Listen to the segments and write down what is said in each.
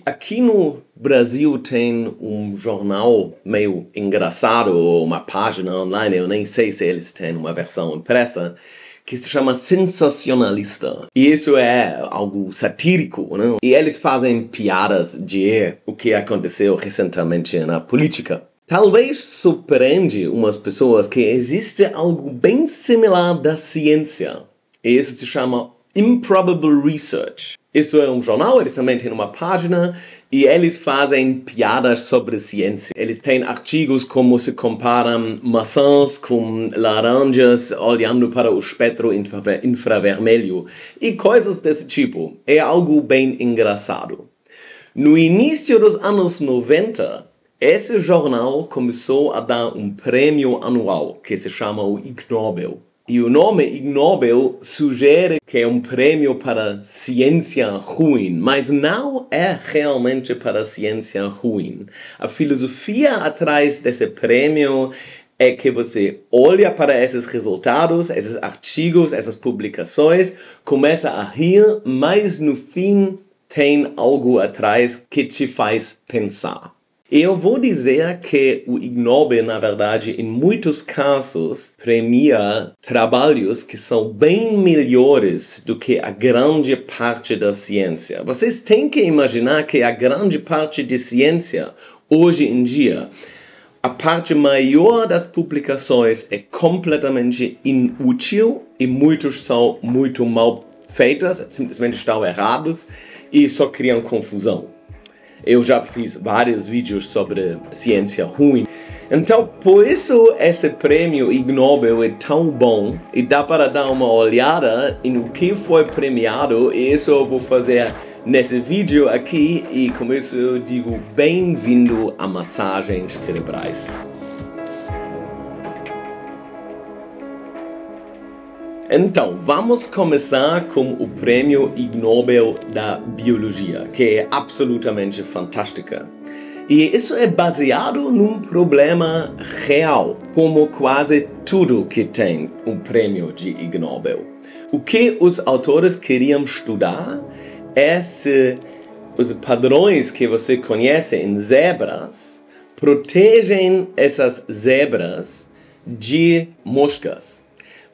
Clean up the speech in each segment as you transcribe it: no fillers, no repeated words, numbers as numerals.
Aqui no Brasil tem um jornal meio engraçado, uma página online, eu nem sei se eles têm uma versão impressa, que se chama Sensacionalista. E isso é algo satírico, né? E eles fazem piadas de o que aconteceu recentemente na política. Talvez surpreende umas pessoas que existe algo bem similar da ciência. E isso se chama Improbable Research. Isso é um jornal, eles também têm uma página e eles fazem piadas sobre ciência. Eles têm artigos como se comparam maçãs com laranjas olhando para o espectro infravermelho e coisas desse tipo. É algo bem engraçado. No início dos anos 90, esse jornal começou a dar um prêmio anual que se chama o Ig Nobel. E o nome Ig Nobel sugere que é um prêmio para ciência ruim, mas não é realmente para ciência ruim. A filosofia atrás desse prêmio é que você olha para esses resultados, esses artigos, essas publicações, começa a rir, mas no fim tem algo atrás que te faz pensar. Eu vou dizer que o Ig Nobel, na verdade, em muitos casos, premia trabalhos que são bem melhores do que a grande parte da ciência. Vocês têm que imaginar que a grande parte de ciência, hoje em dia, a parte maior das publicações é completamente inútil e muitos são muito mal feitas, simplesmente estão errados e só criam confusão. Eu já fiz vários vídeos sobre ciência ruim. Então, por isso, esse prêmio Ig Nobel é tão bom e dá para dar uma olhada em o que foi premiado e isso eu vou fazer nesse vídeo aqui e com isso eu digo bem-vindo a massagens cerebrais. Então, vamos começar com o prêmio Ig Nobel da Biologia, que é absolutamente fantástica. E isso é baseado num problema real, como quase tudo que tem um prêmio de Ig Nobel. O que os autores queriam estudar é se os padrões que você conhece em zebras protegem essas zebras de moscas.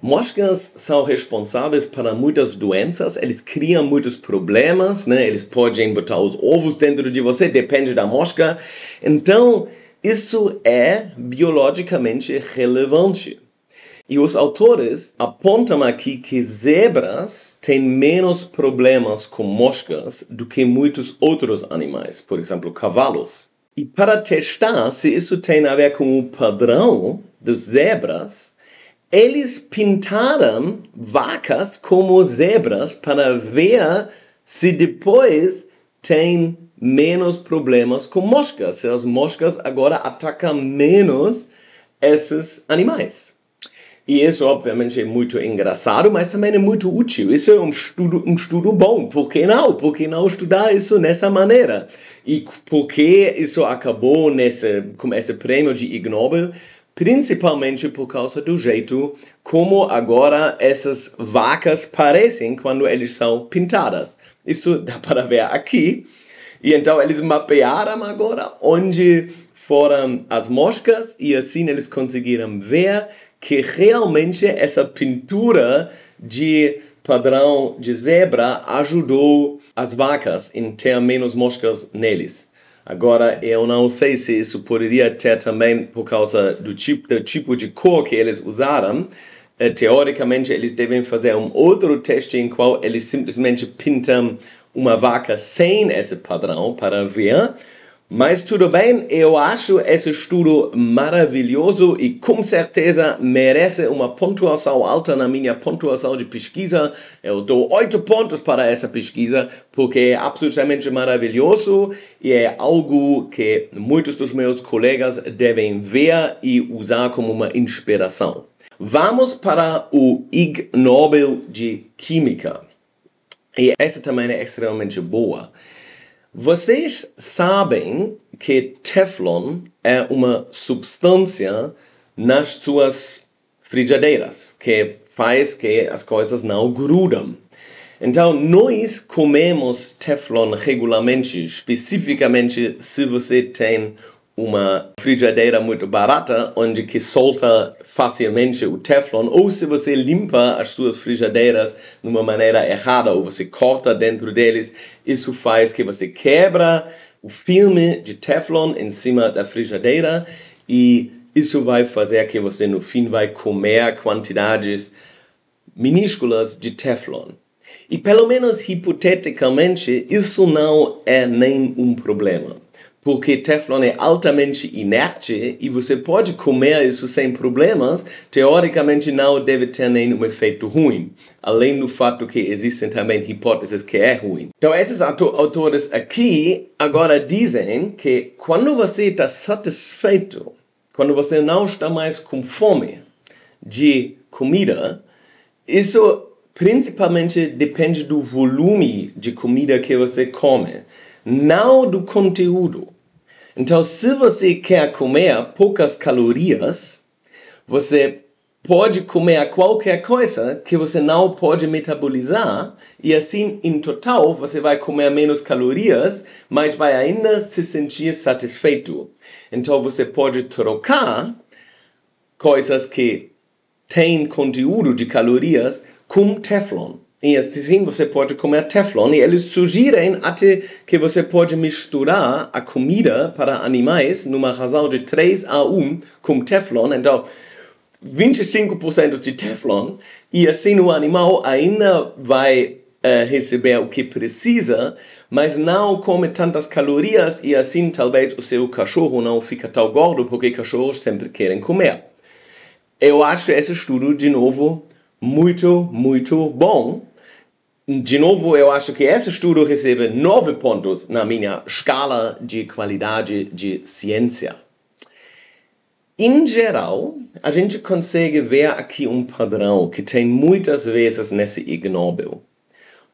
Moscas são responsáveis por muitas doenças, eles criam muitos problemas, né? Eles podem botar os ovos dentro de você, depende da mosca. Então, isso é biologicamente relevante. E os autores apontam aqui que zebras têm menos problemas com moscas do que muitos outros animais, por exemplo, cavalos. E para testar se isso tem a ver com o padrão das zebras, eles pintaram vacas como zebras para ver se depois tem menos problemas com moscas. Se as moscas agora atacam menos esses animais. E isso, obviamente, é muito engraçado, mas também é muito útil. Isso é um estudo bom. Por que não? Por que não estudar isso dessa maneira? E por que isso acabou com esse prêmio de Ig Nobel? Principalmente por causa do jeito como agora essas vacas parecem quando eles são pintadas. Isso dá para ver aqui. E então eles mapearam agora onde foram as moscas e assim eles conseguiram ver que realmente essa pintura de padrão de zebra ajudou as vacas em ter menos moscas neles. Agora, eu não sei se isso poderia ter também por causa do tipo de cor que eles usaram. Teoricamente, eles devem fazer um outro teste em qual eles simplesmente pintam uma vaca sem esse padrão para ver. Mas tudo bem, eu acho esse estudo maravilhoso e com certeza merece uma pontuação alta na minha pontuação de pesquisa. Eu dou 8 pontos para essa pesquisa porque é absolutamente maravilhoso e é algo que muitos dos meus colegas devem ver e usar como uma inspiração. Vamos para o Ig Nobel de Química. E essa também é extremamente boa. Vocês sabem que Teflon é uma substância nas suas frigideiras que faz que as coisas não grudam. Então, nós comemos Teflon regularmente, especificamente se você tem uma frigideira muito barata, onde que solta facilmente o Teflon, ou se você limpa as suas frigideiras de uma maneira errada, ou você corta dentro deles, isso faz que você quebra o filme de Teflon em cima da frigideira, e isso vai fazer que você no fim vai comer quantidades minúsculas de Teflon. E pelo menos hipoteticamente, isso não é nem um problema. Porque Teflon é altamente inerte e você pode comer isso sem problemas, teoricamente não deve ter nenhum efeito ruim. Além do fato que existem também hipóteses que é ruim. Então esses autores aqui agora dizem que quando você está satisfeito, quando você não está mais com fome de comida, isso principalmente depende do volume de comida que você come, não do conteúdo. Então, se você quer comer poucas calorias, você pode comer qualquer coisa que você não pode metabolizar, e assim, em total, você vai comer menos calorias, mas vai ainda se sentir satisfeito. Então, você pode trocar coisas que têm conteúdo de calorias com Teflon. E assim você pode comer Teflon. E eles sugerem até que você pode misturar a comida para animais numa razão de 3:1 com Teflon. Então, 25% de Teflon. E assim o animal ainda vai receber o que precisa, mas não come tantas calorias. E assim talvez o seu cachorro não fica tão gordo, porque cachorros sempre querem comer. Eu acho esse estudo, de novo, muito, muito bom. De novo, eu acho que esse estudo recebe 9 pontos na minha escala de qualidade de ciência. Em geral, a gente consegue ver aqui um padrão que tem muitas vezes nesse Ig Nobel.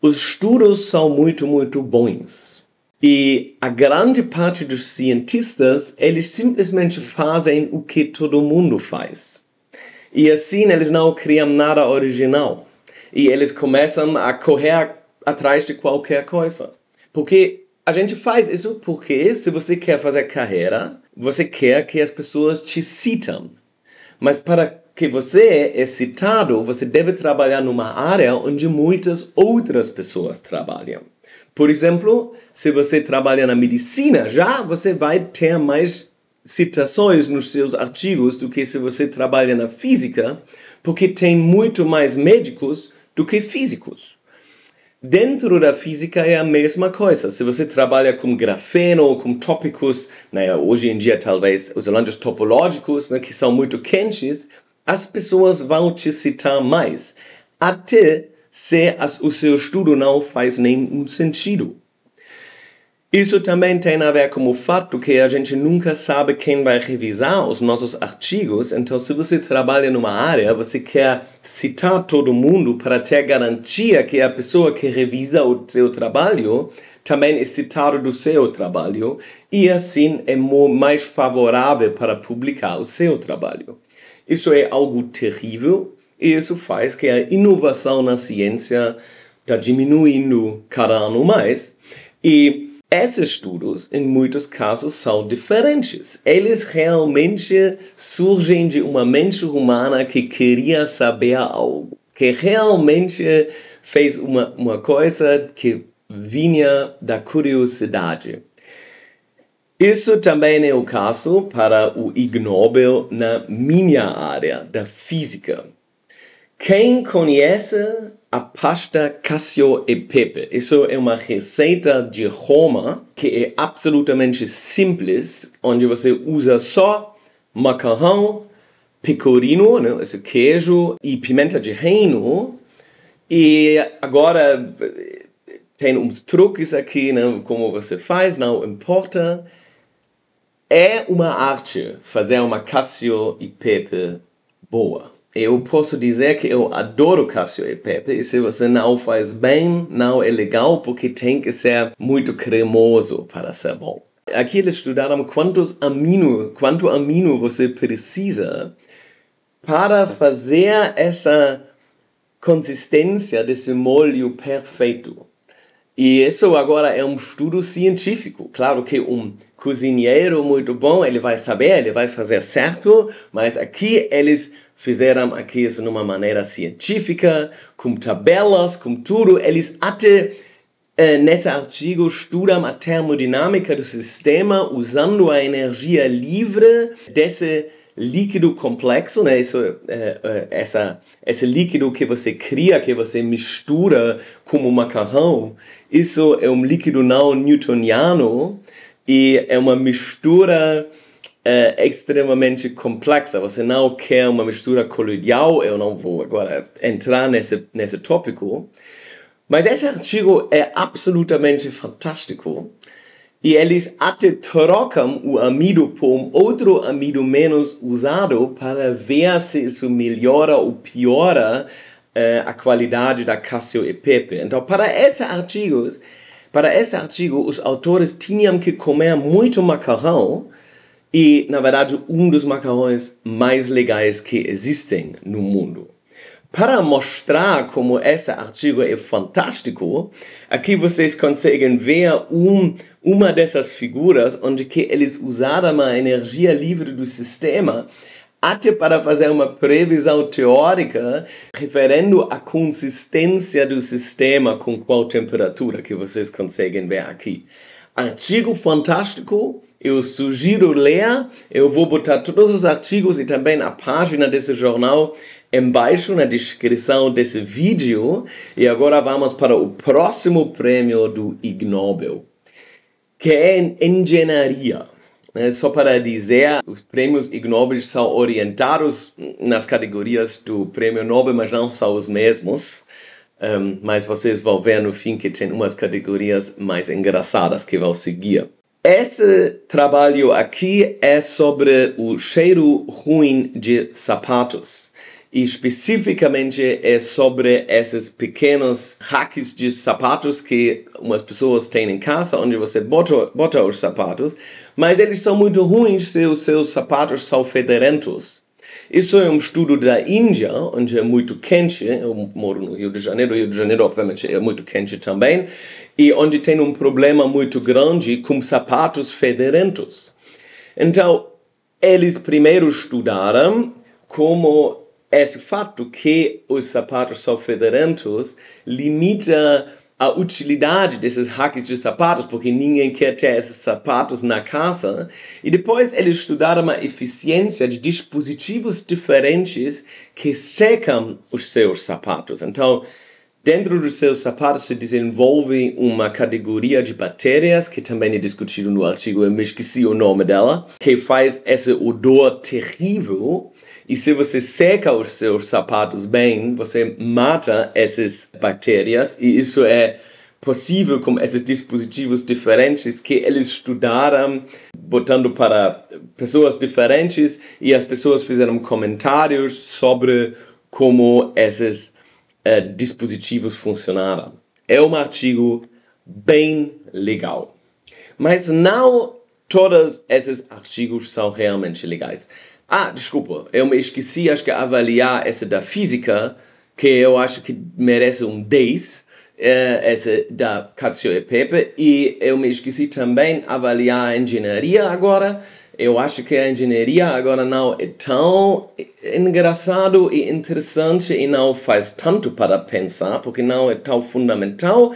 Os estudos são muito, muito bons. E a grande parte dos cientistas, eles simplesmente fazem o que todo mundo faz. E assim eles não criam nada original. E eles começam a correr atrás de qualquer coisa. Porque a gente faz isso porque se você quer fazer carreira, você quer que as pessoas te citam. Mas para que você é citado, você deve trabalhar numa área onde muitas outras pessoas trabalham. Por exemplo, se você trabalha na medicina, já você vai ter mais citações nos seus artigos do que se você trabalha na física, porque tem muito mais médicos do que físicos. Dentro da física é a mesma coisa. Se você trabalha com grafeno ou com tópicos, hoje em dia talvez os elétrons topológicos, que são muito quentes, as pessoas vão te citar mais, até se o seu estudo não faz nenhum sentido. Isso também tem a ver com o fato que a gente nunca sabe quem vai revisar os nossos artigos. Então, se você trabalha numa área, você quer citar todo mundo para ter garantia que a pessoa que revisa o seu trabalho também é citada do seu trabalho. E assim é mais favorável para publicar o seu trabalho. Isso é algo terrível e isso faz que a inovação na ciência está diminuindo cada ano mais. E esses estudos, em muitos casos, são diferentes. Eles realmente surgem de uma mente humana que queria saber algo. Que realmente fez uma coisa que vinha da curiosidade. Isso também é o caso para o Ig Nobel na minha área, da física. Quem conhece a pasta Cassio e Pepe? Isso é uma receita de Roma que é absolutamente simples, onde você usa só macarrão, pecorino, esse queijo, e pimenta de reino. E agora tem uns truques aqui, como você faz, não importa. É uma arte fazer uma Cassio e Pepe boa. Eu posso dizer que eu adoro Cassio e Pepe, e se você não faz bem, não é legal, porque tem que ser muito cremoso para ser bom. Aqui eles estudaram quanto amino você precisa para fazer essa consistência desse molho perfeito. E isso agora é um estudo científico. Claro que um cozinheiro muito bom, ele vai saber, ele vai fazer certo, mas aqui eles fizeram aqui isso de uma maneira científica, com tabelas, com tudo. Eles até nesse artigo estudam a termodinâmica do sistema usando a energia livre desse líquido complexo, né? Esse líquido que você cria, que você mistura como macarrão, isso é um líquido não newtoniano e é uma mistura extremamente complexa. Você não quer uma mistura coloidal, eu não vou agora entrar nesse tópico, mas esse artigo é absolutamente fantástico. E eles até trocam o amido por um outro amido menos usado para ver se isso melhora ou piora a qualidade da Casio e Pepe. Então, para esse artigo, os autores tinham que comer muito macarrão e, na verdade, um dos macarrões mais legais que existem no mundo. Para mostrar como esse artigo é fantástico, aqui vocês conseguem ver uma dessas figuras onde que eles usaram a energia livre do sistema até para fazer uma previsão teórica referendo à consistência do sistema com qual temperatura que vocês conseguem ver aqui. Artigo fantástico, eu sugiro ler, eu vou botar todos os artigos e também a página desse jornal embaixo na descrição desse vídeo. E agora vamos para o próximo prêmio do Ig Nobel, que é em engenharia. Só para dizer, os prêmios Ig Nobel são orientados nas categorias do prêmio Nobel, mas não são os mesmos. Mas vocês vão ver no fim que tem umas categorias mais engraçadas que vão seguir. Esse trabalho aqui é sobre o cheiro ruim de sapatos. E especificamente é sobre esses pequenos racks de sapatos que umas pessoas têm em casa, onde você bota os sapatos, mas eles são muito ruins se os seus sapatos são federentos. Isso é um estudo da Índia, onde é muito quente. Eu moro no Rio de Janeiro obviamente é muito quente também, e onde tem um problema muito grande com sapatos federentos. Então, eles primeiro estudaram como esse fato que os sapatos são federentos limita a utilidade desses racks de sapatos, porque ninguém quer ter esses sapatos na casa. E depois eles estudaram a eficiência de dispositivos diferentes que secam os seus sapatos. Então, dentro dos seus sapatos se desenvolve uma categoria de bactérias, que também é discutido no artigo, eu me esqueci o nome dela, que faz esse odor terrível. E se você seca os seus sapatos bem, você mata essas bactérias. E isso é possível com esses dispositivos diferentes que eles estudaram, botando para pessoas diferentes. E as pessoas fizeram comentários sobre como esses dispositivos funcionaram. É um artigo bem legal. Mas não todos esses artigos são realmente legais. Desculpa, eu me esqueci, acho que avaliar essa da física, que eu acho que merece um 10, essa da Casio e Pepe, e eu me esqueci também avaliar a engenharia agora. Eu acho que a engenharia agora não é tão engraçado e interessante e não faz tanto para pensar, porque não é tão fundamental,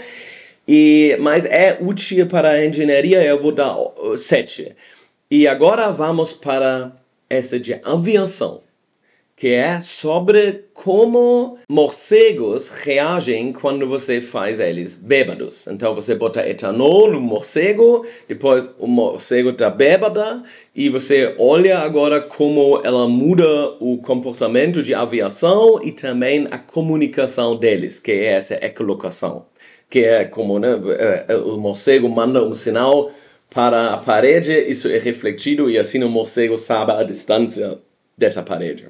mas é útil para a engenharia, eu vou dar 7. E agora vamos para essa de aviação, que é sobre como morcegos reagem quando você faz eles bêbados. Então você bota etanol no morcego, depois o morcego está bêbado e você olha agora como ela muda o comportamento de aviação e também a comunicação deles, que é essa ecolocação, que é como o morcego manda um sinal para a parede, isso é refletido e assim o morcego sabe a distância dessa parede.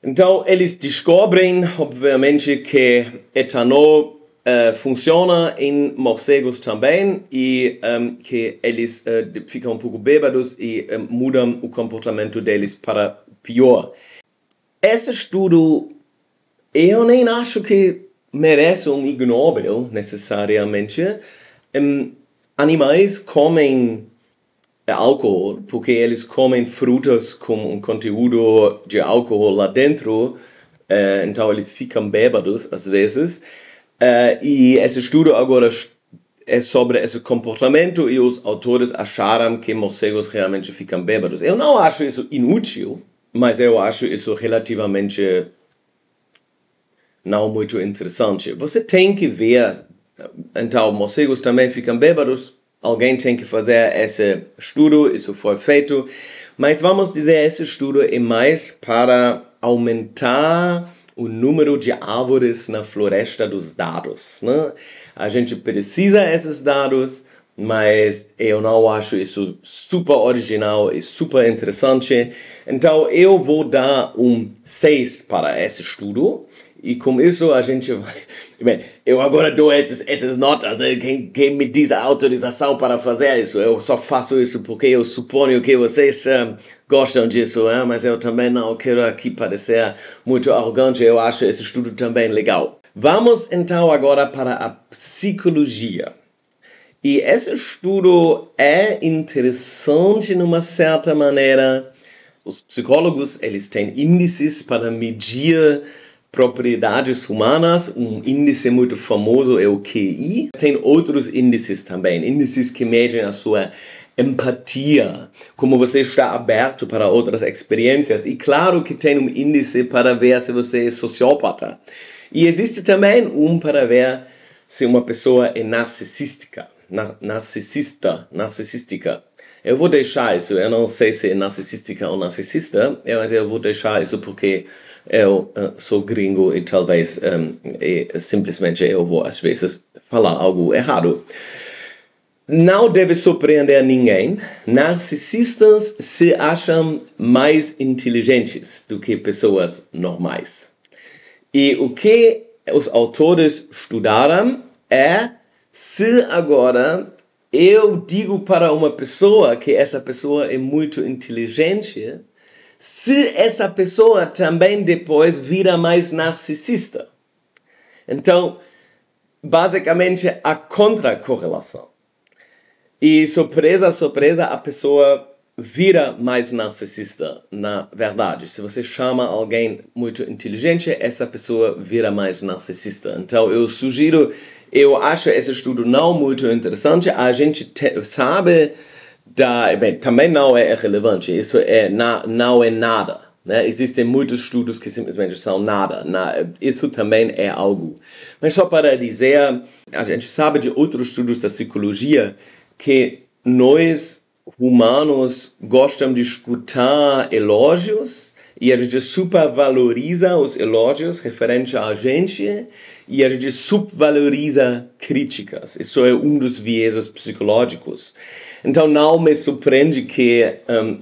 Então, eles descobrem, obviamente, que etanol funciona em morcegos também e que eles ficam um pouco bêbados e mudam o comportamento deles para pior. Esse estudo eu nem acho que merece Ig Nobel, necessariamente. Animais comem álcool, porque eles comem frutas com conteúdo de álcool lá dentro, então eles ficam bêbados às vezes. E esse estudo agora é sobre esse comportamento e os autores acharam que morcegos realmente ficam bêbados. Eu não acho isso inútil, mas eu acho isso relativamente não muito interessante. Você tem que ver, então, morcegos também ficam bêbados. Alguém tem que fazer esse estudo, isso foi feito. Mas vamos dizer, esse estudo é mais para aumentar o número de árvores na floresta dos dados, né? A gente precisa desses dados, mas eu não acho isso super original e super interessante. Então eu vou dar 6 para esse estudo. E com isso a gente vai... Bem, eu agora dou essas notas, né? Quem me diz a autorização para fazer isso? Eu só faço isso porque eu suponho que vocês gostam disso, mas eu também não quero aqui parecer muito arrogante. Eu acho esse estudo também legal. Vamos então agora para a psicologia. E esse estudo é interessante de uma certa maneira. Os psicólogos, eles têm índices para medir propriedades humanas. Índice muito famoso é o QI. Tem outros índices também, índices que medem a sua empatia, como você está aberto para outras experiências. E claro que tem índice para ver se você é sociópata. E existe também para ver se uma pessoa é narcisística. Eu vou deixar isso, eu não sei se é narcisística ou narcisista, mas eu vou deixar isso porque eu sou gringo e talvez simplesmente eu vou às vezes falar algo errado. Não deve surpreender ninguém, narcisistas se acham mais inteligentes do que pessoas normais. E o que os autores estudaram é se agora eu digo para uma pessoa que essa pessoa é muito inteligente, se essa pessoa também depois vira mais narcisista. Então, basicamente, a contra-correlação. E surpresa, surpresa, a pessoa vira mais narcisista, na verdade. Se você chama alguém muito inteligente, essa pessoa vira mais narcisista. Então, eu acho esse estudo não muito interessante. A gente sabe, também não é relevante, isso não é nada. Né? Existem muitos estudos que simplesmente são nada. Isso também é algo. Mas só para dizer, a gente sabe de outros estudos da psicologia que nós humanos gostam de escutar elogios e a gente supervaloriza os elogios referentes a gente e a gente subvaloriza críticas. Isso é dos vieses psicológicos. Então não me surpreende que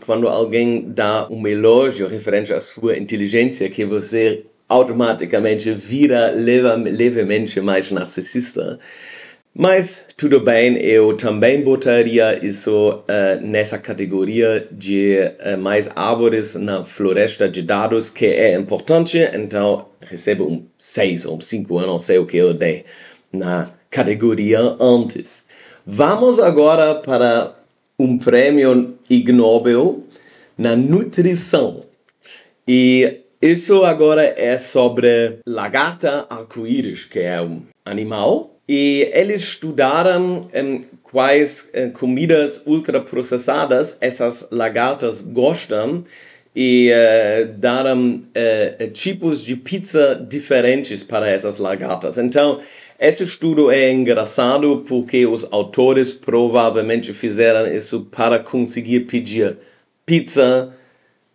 quando alguém dá elogio referente à sua inteligência, que você automaticamente vira levemente mais narcisista. Mas tudo bem, eu também botaria isso nessa categoria de mais árvores na floresta de dados, que é importante, então recebo 6 ou 5, eu não sei o que eu dei na categoria antes. Vamos agora para prêmio Ig Nobel na nutrição. E isso agora é sobre lagarta arco-íris, que é animal. E eles estudaram quais comidas ultraprocessadas essas lagartas gostam e deram tipos de pizza diferentes para essas lagartas. Então, esse estudo é engraçado porque os autores provavelmente fizeram isso para conseguir pedir pizza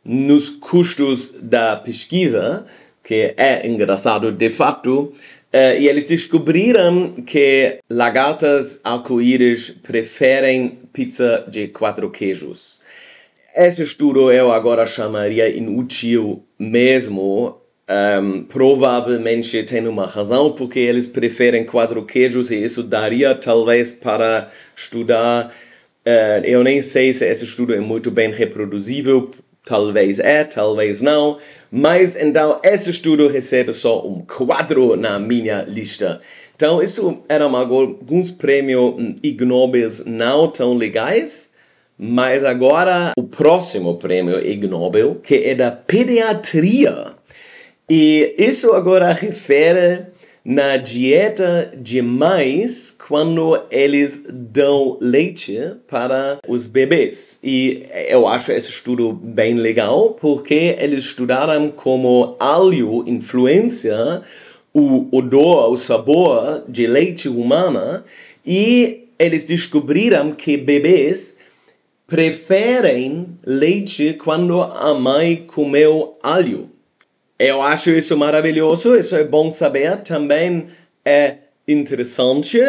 nos custos da pesquisa, que é engraçado de fato. E eles descobriram que lagartas arco-íris preferem pizza de 4 queijos. Esse estudo eu agora chamaria inútil mesmo. Provavelmente tem uma razão porque eles preferem 4 queijos e isso daria talvez para estudar. Eu nem sei se esse estudo é muito bem reproduzível talvez não. Mas então esse estudo recebe só 4 na minha lista. Então isso eram alguns prêmios Ig Nobels não tão legais. Mas agora o próximo prêmio Ig Nobel, que é da pediatria. E isso agora refere na dieta de mães quando eles dão leite para os bebês. E eu acho esse estudo bem legal, porque eles estudaram como alho influencia o odor, o sabor de leite humana, e eles descobriram que bebês preferem leite quando a mãe comeu alho. Eu acho isso maravilhoso, isso é bom saber. Também é interessante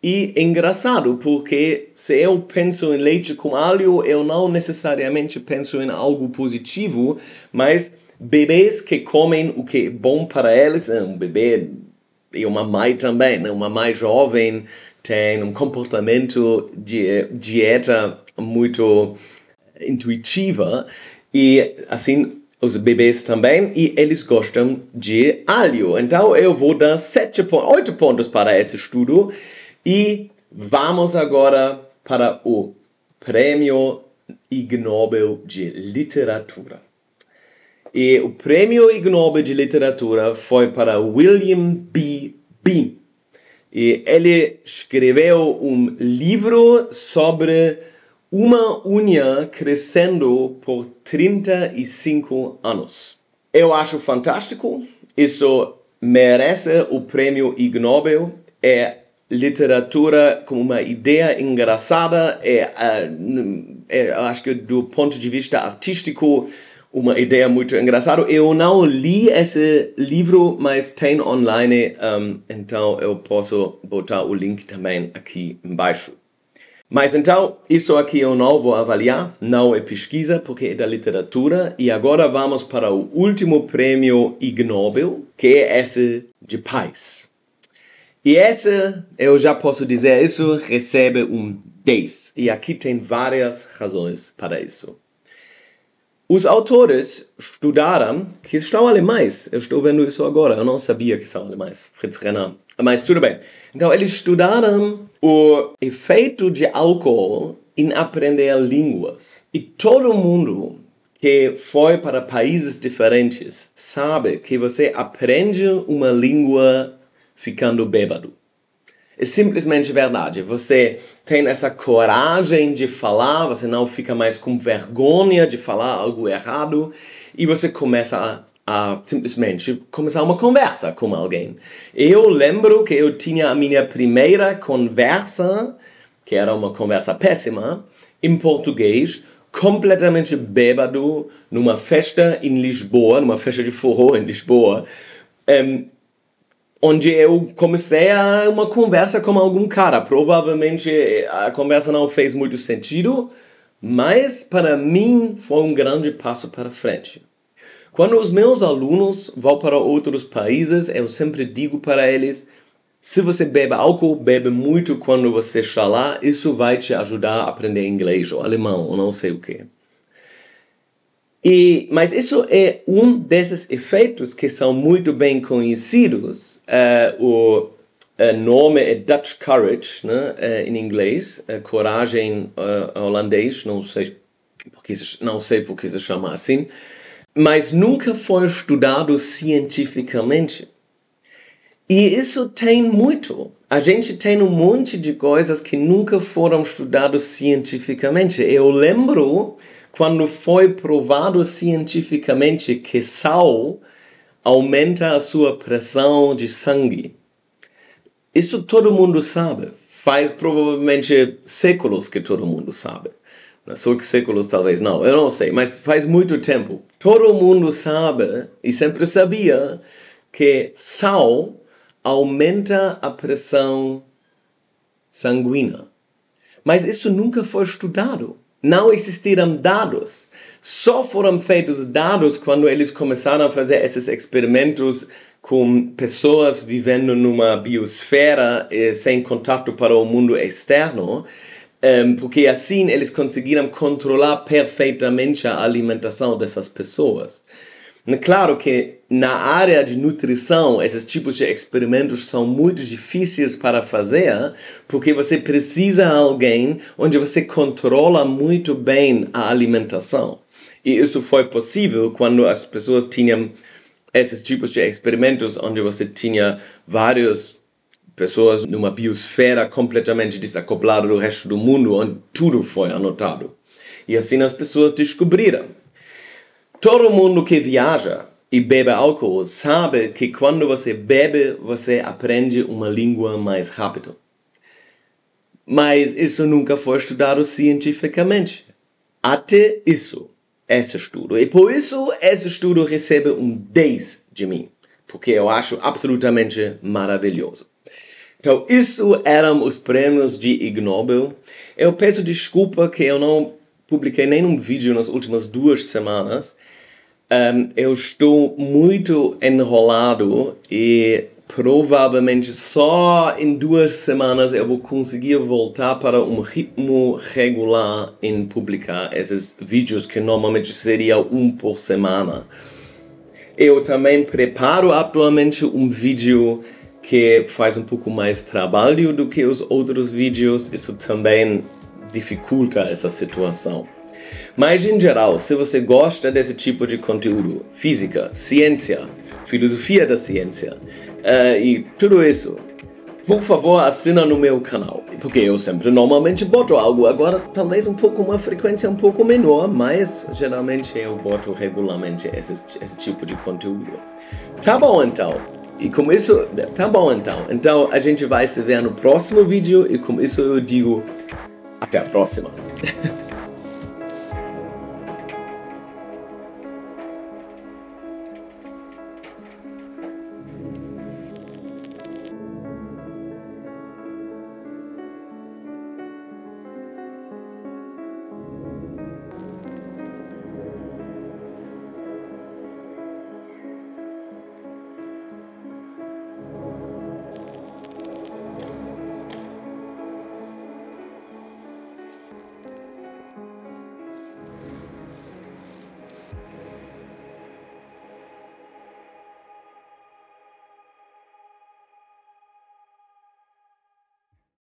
e engraçado, porque se eu penso em leite com alho, eu não necessariamente penso em algo positivo, mas bebês que comem o que é bom para eles, um bebê e uma mãe também, uma mãe jovem tem um comportamento de dieta muito intuitiva, e assim os bebês também, e eles gostam de alho. Então eu vou dar 8 pontos para esse estudo, e vamos agora para o Prêmio Ig Nobel de Literatura. E o Prêmio Ig Nobel de Literatura foi para William B. Bean. E ele escreveu um livro sobre uma unha crescendo por 35 anos. Eu acho fantástico. Isso merece o prêmio Ig Nobel. É literatura com uma ideia engraçada. Acho que do ponto de vista artístico, uma ideia muito engraçada. Eu não li esse livro, mas tem online, então eu posso botar o link também aqui embaixo. Mas então, isso aqui eu não vou avaliar, não é pesquisa, porque é da literatura. E agora vamos para o último prêmio Ig Nobel, que é esse de paz. E esse, eu já posso dizer isso, recebe um 10. E aqui tem várias razões para isso. Os autores estudaram, que são alemães, eu estou vendo isso agora, eu não sabia que são alemães, Fritz Renner, mas tudo bem. Então eles estudaram o efeito de álcool em aprender línguas. E todo mundo que foi para países diferentes sabe que você aprende uma língua ficando bêbado. É simplesmente verdade. Você tem essa coragem de falar, você não fica mais com vergonha de falar algo errado, e você começa a simplesmente começar uma conversa com alguém. Eu lembro que eu tinha a minha primeira conversa, que era uma conversa péssima, em português, completamente bêbado, numa festa em Lisboa, numa festa de forró em Lisboa, onde eu comecei uma conversa com algum cara. Provavelmente a conversa não fez muito sentido, mas para mim foi um grande passo para frente. Quando os meus alunos vão para outros países, eu sempre digo para eles: se você bebe álcool, bebe muito quando você está lá, isso vai te ajudar a aprender inglês ou alemão, ou não sei o quê. Mas isso é um desses efeitos que são muito bem conhecidos. O nome é Dutch Courage, né, em inglês, coragem holandês, não sei porque se chama assim, mas nunca foi estudado cientificamente. E isso tem muito. A gente tem um monte de coisas que nunca foram estudadas cientificamente. Eu lembro quando foi provado cientificamente que sal aumenta a sua pressão de sangue. Isso todo mundo sabe. Faz provavelmente séculos que todo mundo sabe. Só que séculos talvez não, eu não sei, mas faz muito tempo. Todo mundo sabe, e sempre sabia, que sal aumenta a pressão sanguínea. Mas isso nunca foi estudado. Não existiram dados. Só foram feitos dados quando eles começaram a fazer esses experimentos com pessoas vivendo numa biosfera sem contato para o mundo externo. porque assim eles conseguiram controlar perfeitamente a alimentação dessas pessoas. Claro que na área de nutrição, esses tipos de experimentos são muito difíceis para fazer, porque você precisa de alguém onde você controla muito bem a alimentação. E isso foi possível quando as pessoas tinham esses tipos de experimentos, onde você tinha várias pessoas numa biosfera completamente desacoplada do resto do mundo, onde tudo foi anotado. E assim as pessoas descobriram. Todo mundo que viaja e bebe álcool sabe que quando você bebe, você aprende uma língua mais rápido. Mas isso nunca foi estudado cientificamente. Até isso, esse estudo. E por isso, esse estudo recebe um 10 de mim. Porque eu acho absolutamente maravilhoso. Então, isso eram os prêmios de Ig Nobel. Eu peço desculpa que eu não publiquei nenhum vídeo nas últimas 2 semanas. Eu estou muito enrolado e provavelmente só em 2 semanas eu vou conseguir voltar para um ritmo regular em publicar esses vídeos que normalmente seria um por semana. Eu também preparo atualmente um vídeo que faz um pouco mais trabalho do que os outros vídeos. Isso também dificulta essa situação. Mas, em geral, se você gosta desse tipo de conteúdo, física, ciência, filosofia da ciência e tudo isso, por favor, assina no meu canal. Porque eu sempre normalmente boto algo. Agora, talvez uma frequência um pouco menor, mas geralmente eu boto regularmente esse tipo de conteúdo. Tá bom, então. E com isso, tá bom, então. Então, a gente vai se ver no próximo vídeo. E com isso eu digo, até a próxima.